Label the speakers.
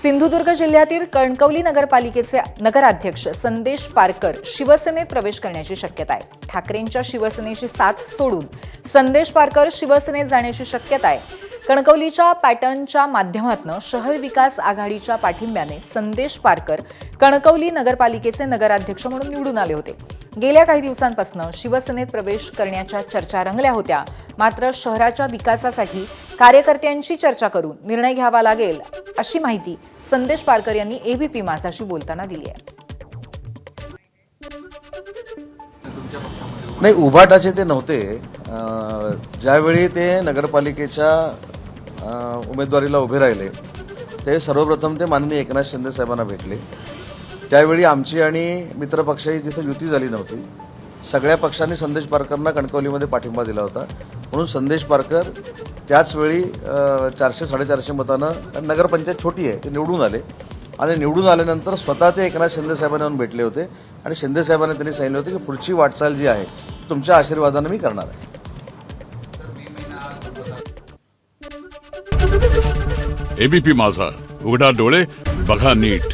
Speaker 1: सिंधुदुर्ग जिल्ह्यातील कणकवली नगरपालिकेचे नगराध्यक्ष संदेश पारकर शिवसेनेत प्रवेश करण्याची शक्यता आहे। ठाकरेंच्या शिवसेनेची साथ सोडून संदेश पारकर शिवसेनेत जाण्याची शक्यता आहे। कणकवलीच्या पॅटर्नच्या माध्यमातून शहर विकास आघाडीच्या पाठिंब्याने संदेश पारकर कणकवली नगरपालिकेचे नगराध्यक्ष म्हणून निवडून आले होते। गेल्या काही दिवसांपासून शिवसेनेत प्रवेश करण्याच्या चर्चा रंगल्या होत्या, मात्र शहराच्या विकासासाठी कार्यकर्त्यांची चर्चा करून निर्णय घ्यावा लागेल अशी माहिती संदेश पारकर यांनी एबीपी माझाशी बोलताना दिली आहे।
Speaker 2: नाही, उभाटाचे ते नव्हते। ज्यावेळी ते नगरपालिकेच्या उमेदवारीला उभे राहिले ते सर्वप्रथम ते माननीय एकनाथ शिंदे साहेबांना भेटले। त्यावेळी आमची आणि मित्रपक्षाची तिथे युती झाली नव्हती। सगळ्या पक्षांनी संदेश पारकरना कणकवलीमध्ये पाठिंबा दिला होता, म्हणून संदेश पारकर त्याचवेळी 400-450 मतानं, नगरपंचायत छोटी आहे, ते निवडून आले आणि निवडून आल्यानंतर स्वतः ते एकनाथ शिंदे साहेबांना येऊन भेटले होते आणि शिंदे साहेबांनी त्यांनी सांगितलं होतं की पुढची वाटचाल जी आहे तुमच्या आशीर्वादाने मी करणार आहे।
Speaker 3: एबीपी माझा, उघडा डोळे बघा नीट।